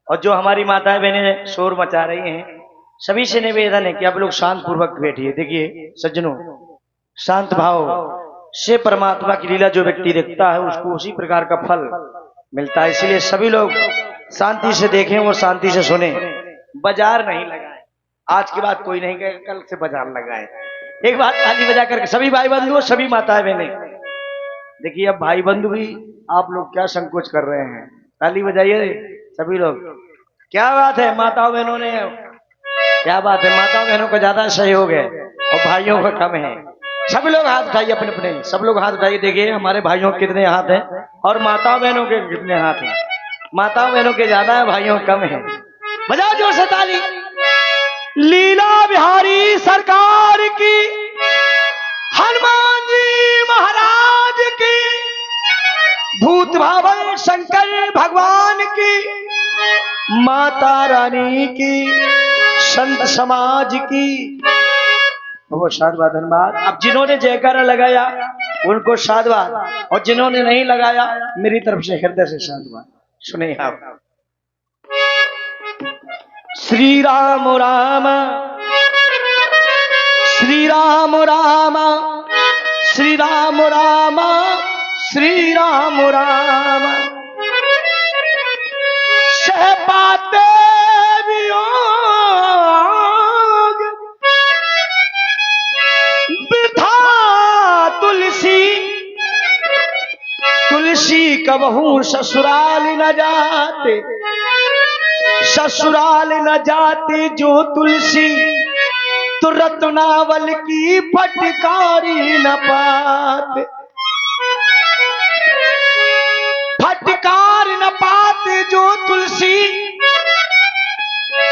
और जो हमारी माताएं बहनें शोर मचा रही हैं, सभी से निवेदन है कि आप लोग शांत पूर्वक बैठिए। देखिए सज्जनों, शांत भाव से परमात्मा की लीला जो व्यक्ति देखता है उसको उसी प्रकार का फल मिलता है। इसलिए सभी लोग शांति से देखें और शांति से सुने। बाजार नहीं लगाए, आज के बाद कोई नहीं कहेगा कल से बाजार लगाए। एक बात ताली बजा करके सभी भाई बंधु, सभी माताएं बहनें, देखिए अब भाई बंधु भी आप लोग क्या संकोच कर रहे हैं, ताली बजाइए सभी लोग। क्या बात है माताओं बहनों ने, क्या बात है, माताओं बहनों का ज्यादा सहयोग है और भाइयों का कम है। सभी लोग हाथ उठाइए अपने अपने, सब लोग हाथ उठाइए। देखिए हमारे भाइयों के कितने हाथ हैं और माताओं बहनों के कितने हाथ हैं। माताओं बहनों के ज्यादा है, भाइयों कम है। बजाओ जोर से ताली। लीला बिहारी सरकार की, हनुमान जी महाराज की, भूत भावन शंकर भगवान की, माता रानी की, संत समाज की। वो साधुवाद धन्यवाद। अब जिन्होंने जयकारा लगाया उनको साधुवाद, और जिन्होंने नहीं लगाया मेरी तरफ से हृदय से साधुवाद। सुने आप। श्री राम राम श्री राम राम श्री राम राम श्री राम राम। सह पाते वियोग वृथा तुलसी, तुलसी कबहू ससुराल न जाते, ससुराल न जाते जो तुलसी, तो रत्नावल की फटकारी न पाते, फटकार न पाते जो तुलसी,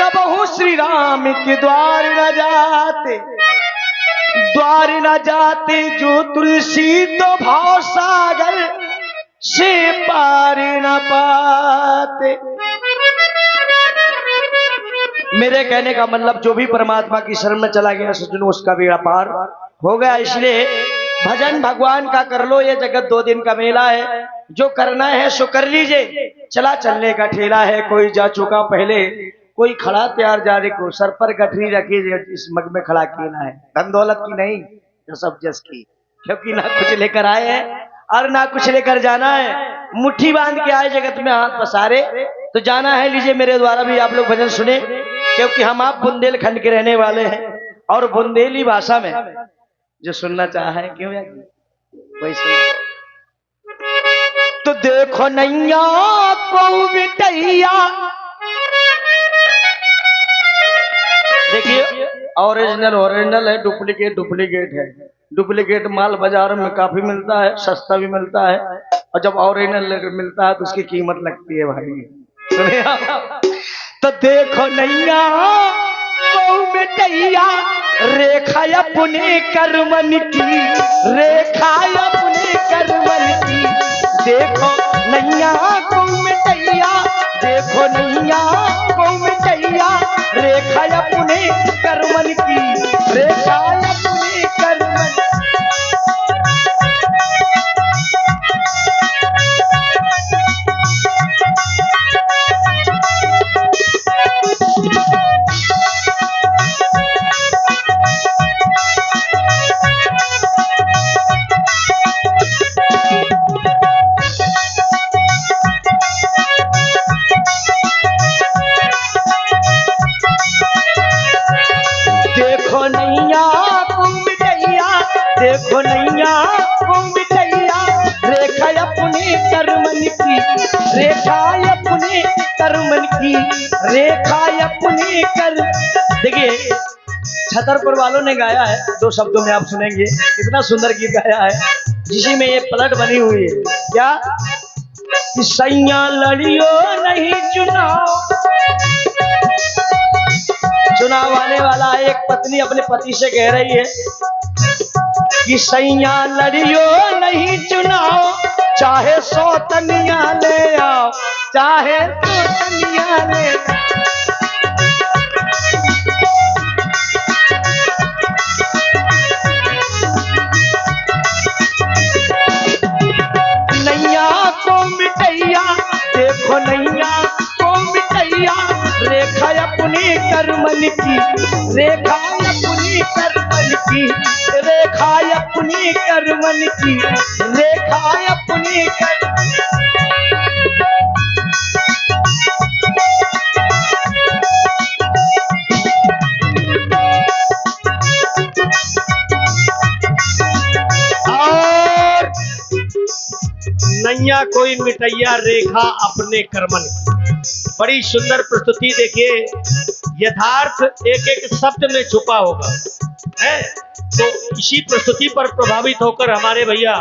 कबहू श्री राम के द्वार न जाते, द्वार न जाते जो तुलसी, तो भाव सागर से पार न पाते। मेरे कहने का मतलब जो भी परमात्मा की शरण में चला गया सज्जनों उसका बेड़ा पार हो गया। इसलिए भजन भगवान का कर लो, ये जगत 2 दिन का मेला है, जो करना है सो कर लीजिए। चला चलने का ठेला है, कोई जा चुका पहले, कोई खड़ा तैयार जाने को, सर पर गठरी रखी इस मग में खड़ा किया है, धन दौलत की नहीं जो सब जस की, क्योंकि ना कुछ लेकर आए हैं और ना कुछ लेकर जाना है। मुट्ठी बांध के आए जगत में हाथ पसारे, तो जाना है लीजिए। मेरे द्वारा भी आप लोग भजन सुने, क्योंकि हम आप बुंदेलखंड के रहने वाले हैं और बुंदेली भाषा में जो सुनना चाहे क्यों वही सुन। तो देखो नैया को बिटैया, देखिए ओरिजिनल ओरिजिनल है, डुप्लीकेट डुप्लीकेट है। डुप्लीकेट माल बाजार में काफी मिलता है, सस्ता भी मिलता है, और जब ओरिजिनल मिलता है तो उसकी कीमत लगती है भाई। सुनिए तो देखो नैया को बिटैया, रेखा अपने कर्मन की, रेखा अपने कर्मन की। देखो नैया को मिटैया, देखो नैया को मिटैया, रेखा अपने कर्मन की, रेखा अपने कर्मन। देखो नैया को मिटैया, रेखा अपने कर्मन की, रेखा अपने कर्मन की, रेखा अपने कर। देखिए छतरपुर वालों ने गाया है, 2 शब्दों में आप सुनेंगे, कितना सुंदर गीत गाया है, जिसी में ये पलट बनी हुई है। क्या कि सैया लड़ियो नहीं चुनाव, चुनाव आने वाला है। एक पत्नी अपने पति से कह रही है कि सैया लड़ियो नहीं चुनाव, चाहे सौतनिया ले आओ, चाहे सौतनिया ले आओ। नैया को मिटैया, देखो नैया को मिटैया, करमन की रेखा अपनी करमन की रेखा अपनी करमन की रेखा अपनी और नैया कोई मिटैया रेखा अपने कर्मन की। बड़ी सुंदर प्रस्तुति देखिए, यथार्थ एक एक शब्द में छुपा होगा है। तो इसी प्रस्तुति पर प्रभावित होकर हमारे भैया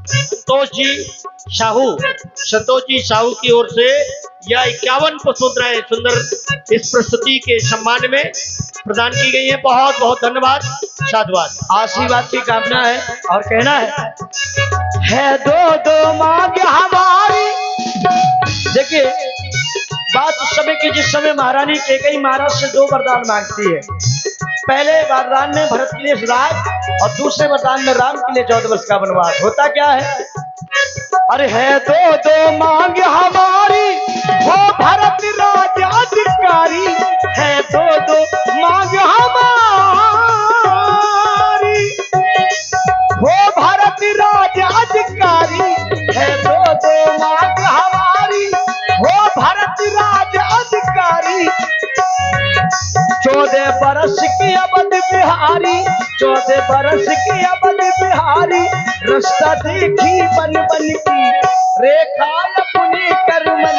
संतोष जी साहू की ओर से यह 51 मुद्राएं सुंदर इस प्रस्तुति के सम्मान में प्रदान की गई है। बहुत बहुत धन्यवाद, साधुवाद, आशीर्वाद की कामना है। और कहना है दो दो मांग हमारी। देखिए बात उस समय की जिस समय महारानी कैकेयी महाराज से 2 वरदान मांगती है। पहले वरदान में भरत के लिए राज और दूसरे वरदान में राम के लिए 14 वर्ष का वनवास। होता क्या है, अरे है दो दो मांग हमारी वो भरत राजाधिकारी है दो दो मांग हमारी वो भरत राजाधिकारी है दो दो मांग हमारी वो भरत राजाधिकारी 14 बरस की अवध बिहारी 14 बरस की अवध बिहारी रास्ता देखी बन बन की रेखा अपनी करमन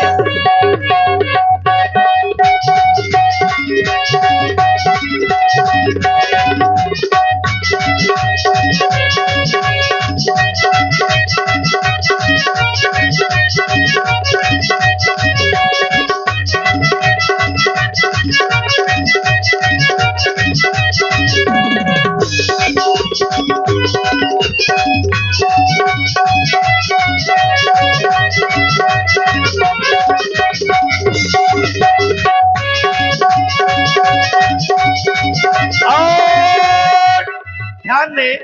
ध्यान दें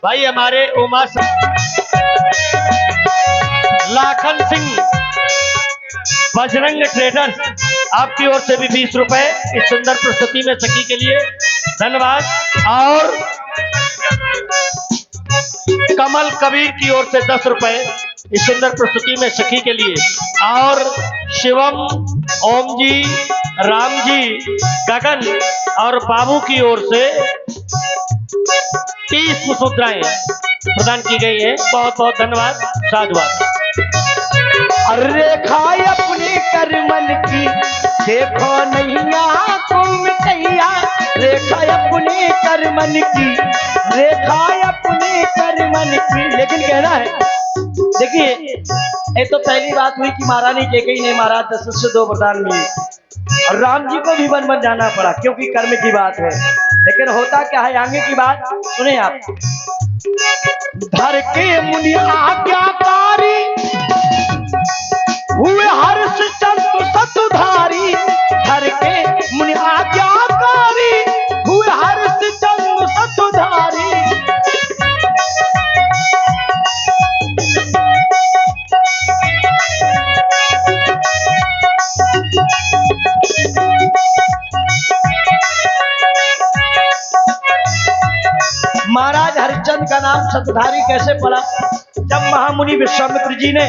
भाई, हमारे उमा लाखन सिंह बजरंग ट्रेडर्स आपकी ओर से भी 20 रुपए इस सुंदर प्रस्तुति में सखी के लिए धन्यवाद। और कमल कबीर की ओर से 10 रुपए इस सुंदर प्रस्तुति में सखी के लिए। और शिवम, ओम जी, राम जी, गगन और बाबू की ओर से 30 मुद्राएं प्रदान की गई है। बहुत बहुत धन्यवाद, साधुवाद। रेखा अपनी करमन की देखो नैया को मिटैया रेखा अपनी करमन की रेखा अपनी करमन की। लेकिन कहना है, देखिए ये तो पहली बात हुई कि महारानी कैकेयी ने महाराज दशरथ से 2 वरदान लिए और राम जी को भी वन वन जाना पड़ा क्योंकि कर्म की बात है। लेकिन होता क्या है, आगे की बात सुने आप। धर के मुनि आज्ञाकारी हुए हर्ष चंद्र सतुधारी धर के मुनि आज्ञाकारी हुए हर्ष चंद्र सतुधारी। महाराज हरिश्चंद्र का नाम सतधारी कैसे पड़ा? जब महामुनि विश्वामित्र जी ने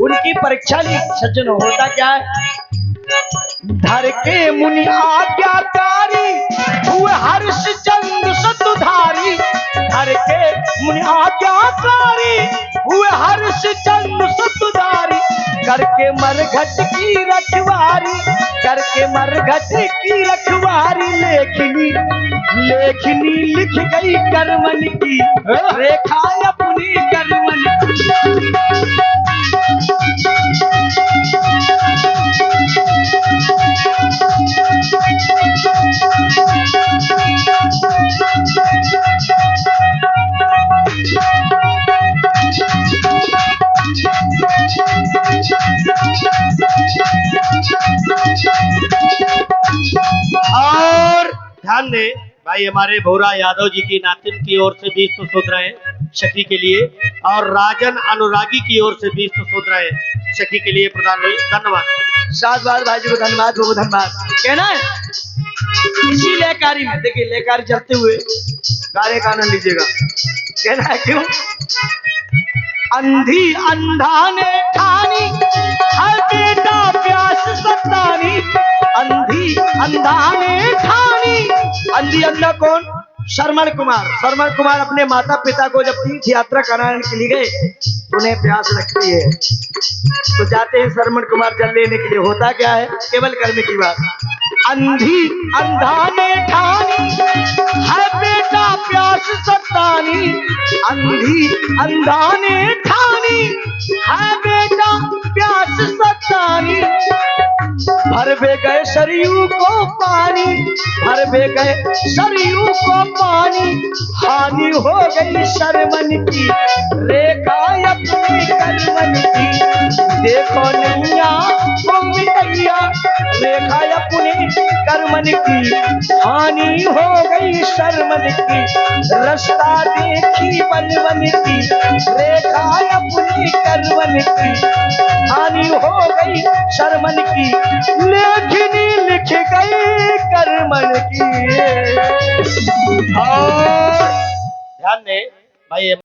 उनकी परीक्षा ली। सज्जन होता क्या है, धर के मुनि आज्ञाकारी हुए हरिश्चंद्र सतधारी धर के मुनि आज्ञाकारी हुए हरिश्चंद्र सतधारी करके मरघट की रखवारी करके मरघट की रखवारी लेखनी लेखनी लिख गई करमन की रेखा अपनी करमन की। और ध्यान दें भाई, हमारे भोरा यादव जी की नातिन की ओर से 20 मुद्राएं सखी के लिए और राजन अनुरागी की ओर से 20 मुद्राएं सखी के लिए प्रदान हुई। धन्यवाद। शाबाश भाई जी को धन्यवाद, बहुत धन्यवाद। कहना है इसी लेकारी में, देखिए लेकारी चलते हुए गाने का आनंद लीजिएगा। कहना है क्यों? अंधी अंधा ने ठानी हर बेटा प्यास सतानी, अंधी अंधा ने ठानी। अंधी अंधा कौन? श्रवण कुमार। श्रवण कुमार अपने माता पिता को जब तीर्थ यात्रा कराने के लिए गए, उन्हें प्यास लगती है तो जाते हैं श्रवण कुमार जल लेने के लिए। होता क्या है? केवल करने की बात। अंधी अंधा ने ठानी है बेटा प्यास सतानी, अंधी अंधा ने ठानी है बेटा प्यास सतानी। भर बे गए सरयू को पानी, भर बे गए सरयू को पानी, हानि हो गई शर्मन की रेखा अपनी करमन की। देखो नैया वो मिटैया रेखा अपनी करमन की, हानि हो गई शर्मन की। रास्ता देखी बलवन की रेखा अपनी करमन की, हानि हो गई शर्मन की। लेखनी लिख गई करमन की। और ध्यान दें भाई।